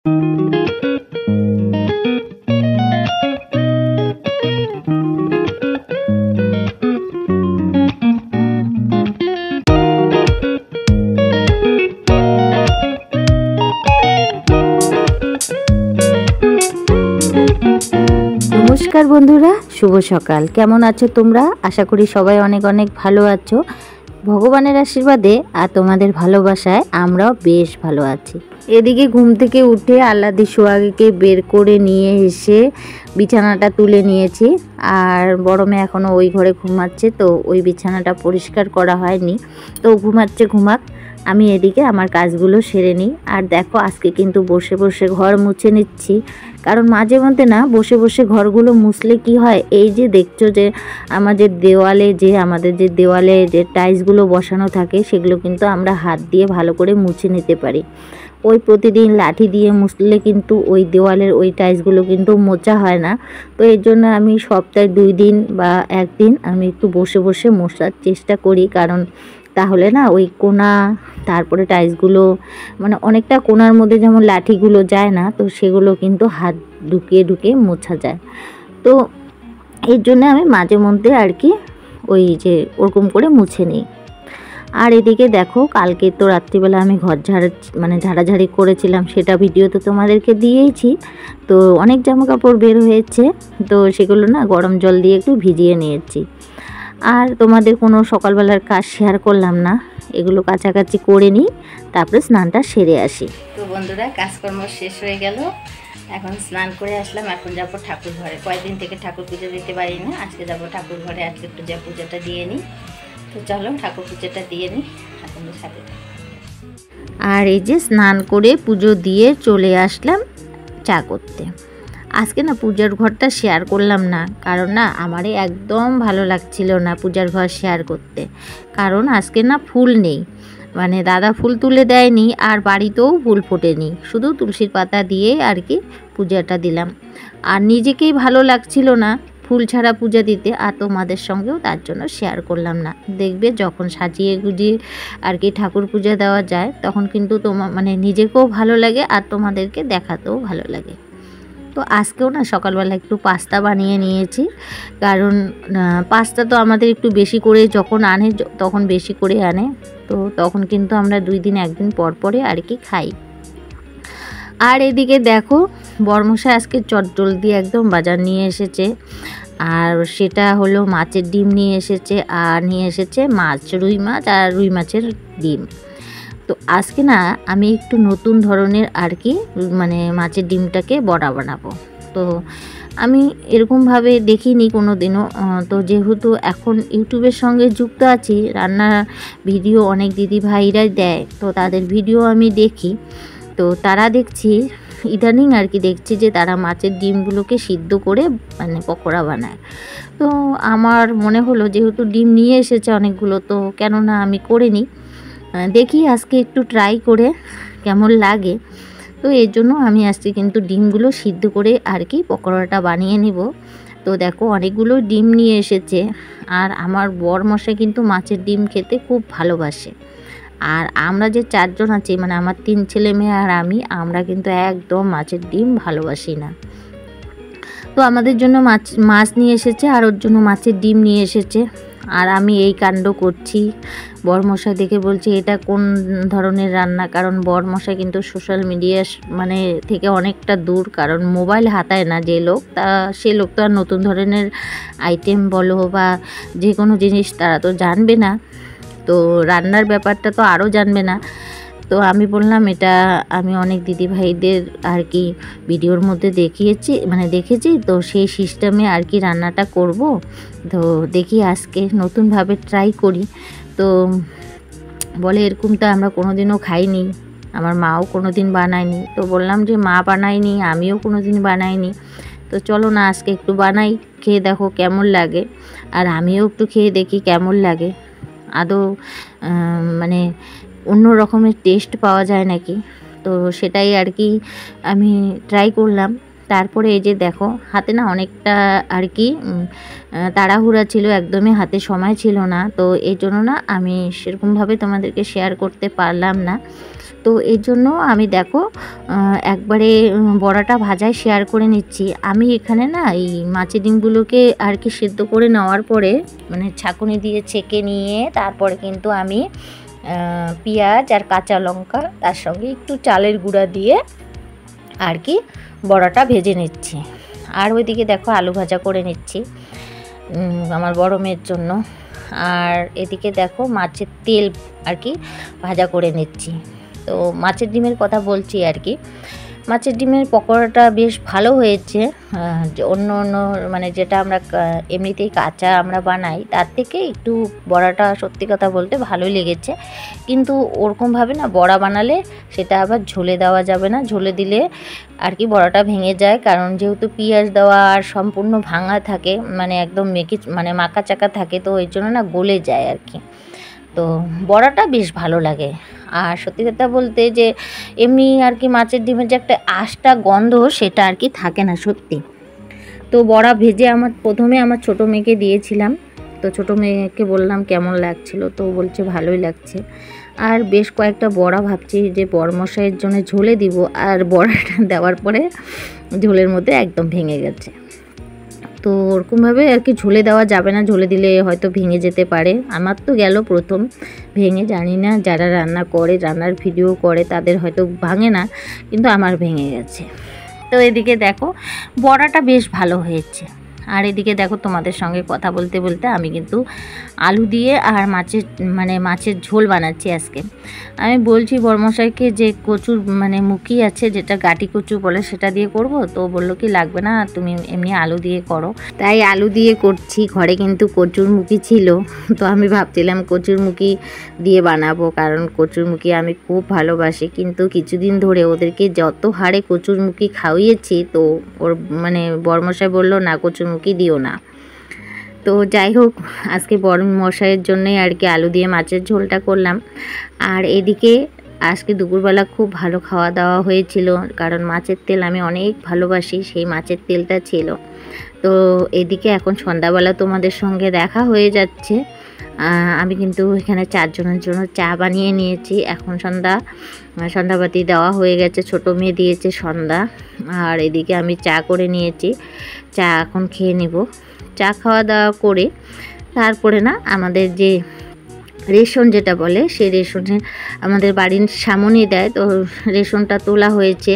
নমস্কার বন্ধুরা, শুভ সকাল। কেমন আছো তোমরা? আশা করি সবাই অনেক অনেক ভালো আছো। ভগবানের আশীর্বাদে আর তোমাদের ভালোবাসায় আমরাও বেশ ভালো আছি। এদিকে ঘুম থেকে উঠে আল্লাদি সোহাগীকে বের করে নিয়ে এসে বিছানাটা তুলে নিয়েছি। আর বড় মেয়ে এখনও ওই ঘরে ঘুমাচ্ছে, তো ওই বিছানাটা পরিষ্কার করা হয়নি, তো ঘুমাচ্ছে, ঘুমাক। আমি এদিকে আমার কাজগুলো সেরে নিই। আর দেখো, আজকে কিন্তু বসে বসে ঘর মুছে নিচ্ছি, কারণ মাঝে মধ্যে না বসে বসে ঘরগুলো মুছলে কি হয়, এই যে দেখছো যে আমাদের দেওয়ালে যে টাইলসগুলো বসানো থাকে, সেগুলো কিন্তু আমরা হাত দিয়ে ভালো করে মুছে নিতে পারি। ওই প্রতিদিন লাঠি দিয়ে মুছলে কিন্তু ওই দেওয়ালের ওই টাইলসগুলো কিন্তু মোছা হয় না। তো এর জন্য আমি সপ্তাহে 2 দিন বা 1 দিন আমি একটু বসে বসে মোছার চেষ্টা করি, কারণ তাহলে না ওই কোনা, তারপরে টাইলসগুলো মানে অনেকটা কোনার মধ্যে যেমন লাঠিগুলো যায় না, তো সেগুলো কিন্তু হাত ঢুকিয়ে ঢুকিয়ে মোছা যায়। তো এর জন্য আমি মাঝে মধ্যে আর কি ওই যে ওরকম করে মুছে নিই। আর এদিকে দেখো, কালকে তো রাত্রিবেলা আমি ঘর ঝাড়াঝাড়ি করেছিলাম, সেটা ভিডিও তো তোমাদেরকে দিয়েইছি। তো অনেক জামা কাপড় বের হয়েছে, তো সেগুলো না গরম জল দিয়ে একটু ভিজিয়ে নিয়েছি। আর তোমাদের কোনো সকালবেলার কাজ শেয়ার করলাম না, এগুলো কাছাকাছি করে নিই, তারপরে স্নানটা সেরে আসি। তো বন্ধুরা, কাজকর্ম শেষ হয়ে গেল, এখন স্নান করে আসলাম। এখন যাবো ঠাকুর ঘরে। কয়েকদিন থেকে ঠাকুর পুজো দিতে পারি না, আজকে যাবো ঠাকুর ঘরে, আজকে পুজোটা দিয়ে নিই। তো চলো ঠাকুর পুজোটা দিয়ে নিই আপনাদের সাথে। আর এই যে স্নান করে পুজো দিয়ে চলে আসলাম চা করতে। আজকে না পূজার ঘরটা শেয়ার করলাম না, কারণ না আমারে একদম ভালো লাগছিল না পূজার ঘর শেয়ার করতে, কারণ আজকে না ফুল নেই, মানে দাদা ফুল তুলে দেয়নি, আর বাড়িতেও ফুল ফোটেনি, শুধু তুলসীর পাতা দিয়ে আর কি পূজাটা দিলাম। আর নিজেকেই ভালো লাগছিল না ফুল ছাড়া পূজা দিতে, আর তোমাদের সঙ্গেও তার জন্য শেয়ার করলাম না। দেখবে যখন সাজিয়ে গুজিয়ে আর কি ঠাকুর পূজা দেওয়া যায়, তখন কিন্তু মানে নিজেকেও ভালো লাগে আর তোমাদেরকে দেখাতেও ভালো লাগে। তো আজকেও না সকালবেলা একটু পাস্তা বানিয়ে নিয়েছি, কারণ পাস্তা তো আমাদের একটু বেশি করে যখন আনে, তখন বেশি করে আনে, তো তখন কিন্তু আমরা 2 দিন 1 দিন পর পরে আর কি খাই। আর এদিকে দেখো, বরমশাই আজকে চটজলদি একদম বাজার নিয়ে এসেছে, আর সেটা হলো মাছের ডিম নিয়ে এসেছে, আর নিয়ে এসেছে মাছ, রুই মাছ আর রুই মাছের ডিম। তো আজকে না আমি একটু নতুন ধরনের আর কি মানে মাছের ডিমটাকে বড়া বানাবো। তো আমি এরকমভাবে দেখিনি কোনো দিনও। তো যেহেতু এখন ইউটিউবের সঙ্গে যুক্ত আছি, রান্নার ভিডিও অনেক দিদি ভাইরাই দেয়, তো তাদের ভিডিও আমি দেখি। তো তারা দেখছি ইদানিং আর কি দেখছি যে তারা মাছের ডিমগুলোকে সিদ্ধ করে মানে পকোড়া বানায়। তো আমার মনে হলো যেহেতু ডিম নিয়ে এসেছে অনেকগুলো, তো কেননা আমি করে নিই, দেখি আজকে একটু ট্রাই করে কেমন লাগে। তো এর জন্য আমি আজকে কিন্তু ডিমগুলো সিদ্ধ করে আর কি পকোড়াটা বানিয়ে নিব। তো দেখো, অনেকগুলো ডিম নিয়ে এসেছে, আর আমার বরমশাই কিন্তু মাছের ডিম খেতে খুব ভালোবাসে। আর আমরা যে 4 জন আছি, মানে আমার 3 ছেলে মেয়ে আর আমি, আমরা কিন্তু একদম মাছের ডিম ভালোবাসি না। তো আমাদের জন্য মাছ নিয়ে এসেছে, আর ওর জন্য মাছের ডিম নিয়ে এসেছে। আর আমি এই কাণ্ড করছি, বরমশাই দেখে বলছে এটা কোন ধরনের রান্না, কারণ বরমশাই কিন্তু সোশ্যাল মিডিয়া মানে থেকে অনেকটা দূর, কারণ মোবাইল হাতায় না যে লোক, সে লোক তো আর নতুন ধরনের আইটেম বলো বা যে কোনো জিনিস তারা তো জানবে না, তো রান্নার ব্যাপারটা তো আরও জানবে না। তো আমি বললাম এটা আমি অনেক দিদিভাইদের আর কি ভিডিওর মধ্যে দেখেছি, তো সেই সিস্টেমে আর কি রান্নাটা করব। তো দেখি আজকে নতুনভাবে ট্রাই করি। তো বলে এরকম তো আমরা কোনো দিনও খাইনি, আমার মাও কোনো দিন বানায়নি। তো বললাম যে মা বানায়নি, আমিও কোনো দিন বানাইনি, তো চলো না আজকে একটু বানাই, খেয়ে দেখো কেমন লাগে, আর আমিও একটু খেয়ে দেখি কেমন লাগে, আদৌ মানে অন্য রকমের টেস্ট পাওয়া যায় নাকি। তো সেটাই আর কি আমি ট্রাই করলাম। তারপরে এই যে দেখো হাতে না অনেকটা আর কি তাড়াহুড়া ছিল, একদমই হাতে সময় ছিল না, তো এই জন্য না আমি সেরকমভাবে তোমাদেরকে শেয়ার করতে পারলাম না। তো এই জন্য আমি দেখো একবারে বড়াটা ভাজায় শেয়ার করে নিচ্ছি। আমি এখানে না এই মাছের ডিমগুলোকে আর কি সেদ্ধ করে নেওয়ার পরে মানে ছাঁকুনি দিয়ে ছেঁকে নিয়ে তারপরে কিন্তু আমি পেঁয়াজ আর কাঁচা লঙ্কা তার সঙ্গে একটু চালের গুঁড়া দিয়ে আর কি বড়াটা ভেজে নিচ্ছি। আর ওইদিকে দেখো আলু ভাজা করে নিচ্ছি আমার বড় মেয়ের জন্য। আর এদিকে দেখো মাছের তেল আর কি ভাজা করে নিচ্ছি। তো মাছের ডিমের কথা বলছি আর কি, মাছের ডিমের পকোড়াটা বেশ ভালো হয়েছে। অন্য অন্য মানে যেটা আমরা এমনিতেই কাঁচা আমরা বানাই তার থেকে একটু বড়াটা সত্যি কথা বলতে ভালোই লেগেছে, কিন্তু ওরকমভাবে না বড়া বানালে সেটা আবার ঝোলে দেওয়া যাবে না, ঝোলে দিলে আর কি বড়াটা ভেঙে যায়, কারণ যেহেতু পেঁয়াজ দেওয়া আর সম্পূর্ণ ভাঙা থাকে মানে একদম মানে মাখা চাকা থাকে, তো ওই জন্য না গলে যায় আর কি। তো বড়াটা বেশ ভালো লাগে। আর সত্যি কথা বলতে যে এমনি আর কি মাছের ডিমের যে একটা আঁশটা গন্ধ সেটা আর কি থাকে না সত্যি। তো বড়া ভেজে প্রথমে আমার ছোটো মেয়েকে দিয়েছিলাম, তো ছোটো মেয়েকে বললাম কেমন লাগছিল, তো বলছে ভালোই লাগছে। আর বেশ কয়েকটা বড়া ভাবছি যে বড়মশাইয়ের জন্য ঝোলে দিব, আর বড়াটা দেওয়ার পরে ঝোলের মধ্যে একদম ভেঙে গেছে। তো ওরকমভাবে আর কি ঝোলে দেওয়া যাবে না, ঝোলে দিলে হয়তো ভেঙে যেতে পারে। আমার তো গেল প্রথম ভেঙে, জানি না যারা রান্না করে রান্নার ভিডিও করে তাদের হয়তো ভাঙে না, কিন্তু আমার ভেঙে গেছে। তো এদিকে দেখো বড়াটা বেশ ভালো হয়েছে। আর এদিকে দেখো তোমাদের সঙ্গে কথা বলতে বলতে আমি কিন্তু আলু দিয়ে আর মাছের ঝোল বানাচ্ছি আজকে। আমি বলছি বড়মশাইকে যে কচুর মানে মুখি আছে যেটা গাটি কচু বলে সেটা দিয়ে করব, তো বললো কি লাগবে না, তুমি এমনি আলু দিয়ে করো। তাই আলু দিয়ে করছি। ঘরে কিন্তু কচুর মুখি ছিল, তো আমি ভাবছিলাম কচুর মুখি দিয়ে বানাবো, কারণ কচুর মুখি আমি খুব ভালোবাসি, কিন্তু কিছুদিন ধরে ওদেরকে যত হারে কচুর মুখি খাওয়িয়েছি, তো ওর মানে বড়মশাই বললো না কচুর মুখি দিও না। তো যাই হোক আজকে বড়মশাইয়ের জন্যই আর কি আলু দিয়ে মাছের ঝোলটা করলাম। আর এদিকে আজকে দুপুরবেলা খুব ভালো খাওয়া দাওয়া হয়েছিল, কারণ মাছের তেল আমি অনেক ভালোবাসি, সেই মাছের তেলটা ছিল। তো এদিকে এখন সন্ধ্যাবেলা তোমাদের সঙ্গে দেখা হয়ে যাচ্ছে। আমি কিন্তু এখানে 4 জনের জন্য চা বানিয়ে নিয়েছি। এখন সন্ধ্যাবাতি দেওয়া হয়ে গেছে, ছোটো মেয়ে দিয়েছে সন্ধ্যা। আর এদিকে আমি চা করে নিয়েছি, চা এখন খেয়ে নেব। চা খাওয়া দাওয়া করে তারপরে না আমাদের যে রেশন যেটা বলে সেই রেশনে আমাদের বাড়ির সামনেই দেয়, তো রেশনটা তোলা হয়েছে।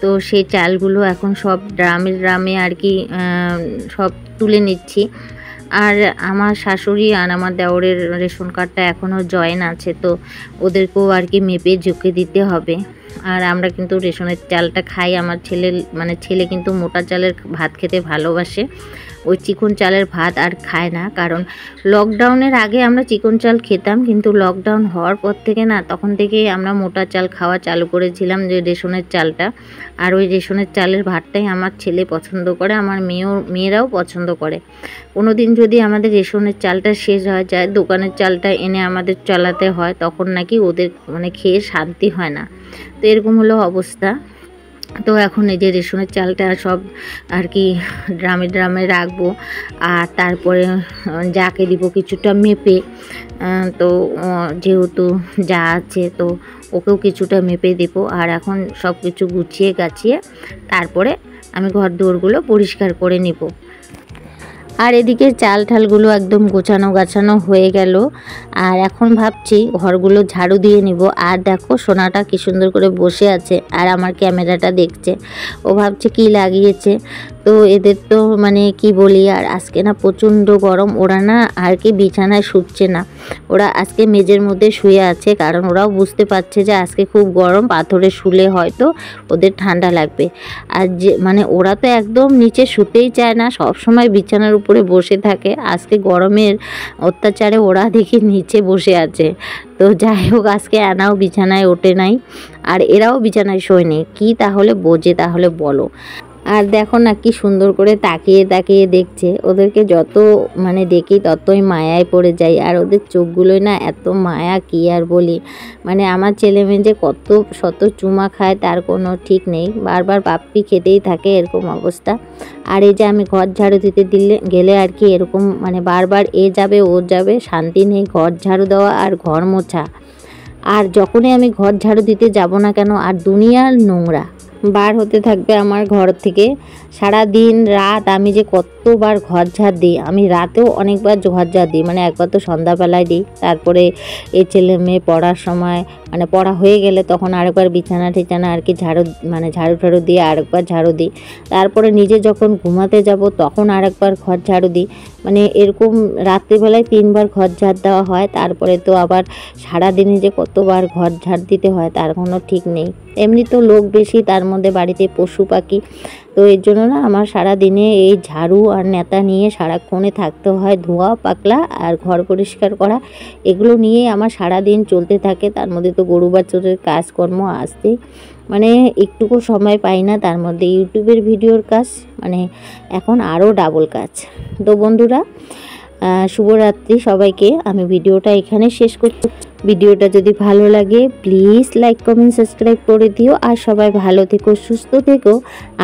তো সেই চালগুলো এখন সব ড্রামে আর কি সব তুলে নিচ্ছি। আর আমার শাশুড়ি আর আমার দেওরের রেশন কার্ডটা এখনও জয়েন আছে, তো ওদেরকেও আর কি মেপে ঝুঁকে দিতে হবে। আর আমরা কিন্তু রেশনের চালটা খাই। আমার ছেলে কিন্তু মোটা চালের ভাত খেতে ভালোবাসে, ওই চিকন চালের ভাত আর খায় না। কারণ লকডাউনের আগে আমরা চিকন চাল খেতাম, কিন্তু লকডাউন হওয়ার পর থেকে না তখন থেকেই আমরা মোটা চাল খাওয়া চালু করেছিলাম, যে রেশনের চালটা। আর ওই রেশনের চালের ভাতটাই আমার ছেলে পছন্দ করে, আমার মেয়েরাও পছন্দ করে। কোনো দিন যদি আমাদের রেশনের চালটা শেষ হয়ে যায়, দোকানের চালটা এনে আমাদের চালাতে হয়, তখন নাকি ওদের খেয়ে শান্তি হয় না। তো এরকম হলো অবস্থা। তো এখন এই যে রেশনের চালটা সব আর কি ড্রামে রাখবো, আর তারপরে যাকে দিব কিছুটা মেপে, তো যেহেতু যা আছে তো ওকেও কিছুটা মেপে দেবো। আর এখন সব কিছু গুছিয়ে গাছিয়ে তারপরে আমি ঘর দুয়ারগুলো পরিষ্কার করে নিব। আর এদিকে চাল ঠালগুলো একদম গোছানো হয়ে গেল। আর এখন ভাবছি ঘরগুলো ঝাড়ু দিয়ে নিব। আর দেখো সোনাটা কি সুন্দর করে বসে আছে আর আমার ক্যামেরাটা দেখছে, ও ভাবছে কি লাগিয়েছে। তো এদের তো কি বলি, আর আজকে না প্রচণ্ড গরম, ওরা না আর কি বিছানায় শুচ্ছে না, ওরা আজকে মেঝের মধ্যে শুয়ে আছে, কারণ ওরাও বুঝতে পারছে যে আজকে খুব গরম, পাথরে শুলে হয়তো ওদের ঠান্ডা লাগবে। আর যে ওরা তো একদম নিচে শুতেই চায় না, সব সময় বিছানার উপরে বসে থাকে। আজকে গরমের অত্যাচারে ওরা দেখি নিচে বসে আছে। তো যাই হোক আজকে আনাও বিছানায় ওঠে নাই, আর এরাও বিছানায় শোয়নি। কি তাহলে বোঝে তাহলে বলো। আর দেখো না কি সুন্দর করে তাকিয়ে তাকিয়ে দেখছে। ওদেরকে যত মানে দেখি ততই মায়ায় পড়ে যাই। আর ওদের চোখগুলোই না এত মায়া, কি আর বলি। মানে আমার ছেলে মেয়ে যে কত শত চুমা খায় তার কোনো ঠিক নেই, বারবার পাপ্পি খেতেই থাকে, এরকম অবস্থা। আর এই যে আমি ঘর ঝাড়ু দিতে গেলে আর কি এরকম মানে বারবার এ যাবে ও যাবে, শান্তি নেই ঘর ঝাড়ু দেওয়া আর ঘর মোছা। আর যখনই আমি ঘর ঝাড়ু দিতে যাব না কেন আর দুনিয়ার নোংরা বার হতে থাকবে আমার ঘর থেকে। সারা দিন রাত আমি যে কতবার ঘর ঝাড় দিই, আমি রাতেও অনেকবার ঘর ঝাড় দিই। মানে একবার তো সন্ধ্যাবেলায় দিই, তারপরে এই ছেলে মেয়ে পড়ার সময় মানে পড়া হয়ে গেলে তখন আরেকবার বিছানা টিছানা আর কি ঝাড়ু মানে ঝাড়ু ঠাড়ু দিয়ে আরেকবার ঝাড়ু দিই। তারপরে নিজে যখন ঘুমাতে যাব তখন আরেকবার ঘর ঝাড়ু দিই। মানে এরকম রাত্রিবেলায় 3বার ঘর ঝাড় দেওয়া হয়। তারপরে তো আবার সারাদিনে যে কতবার ঘর ঝাড় দিতে হয় তার কোনো ঠিক নেই। এমনি তো লোক বেশি, তার মধ্যে বাড়িতে পশু পাখি, তো এর জন্য না আমার সারাদিনে এই ঝাড়ু আর নেতা নিয়ে সারাক্ষণে থাকতে হয়। ধোয়া পাকলা আর ঘর পরিষ্কার করা, এগুলো নিয়েই আমার সারাদিন চলতে থাকে। তার মধ্যে তো গরু বাছুরের কাজকর্ম আসতেই মানে একটুকু সময় পাই না। তার মধ্যে ইউটিউবের ভিডিওর কাজ, মানে এখন আরও ডাবল কাজ। তো বন্ধুরা, শুভরাত্রি সবাইকে। আমি ভিডিওটা এখানে শেষ করছি। ভিডিওটা যদি ভালো লাগে প্লিজ লাইক কমেন্ট সাবস্ক্রাইব করে দিও। আর সবাই ভালো থেকো, সুস্থ থেকো।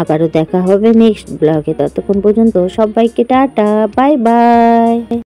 আবারও দেখা হবে নেক্সট ব্লগে। ততক্ষণ পর্যন্ত সবাইকে টাটা, বাই বাই।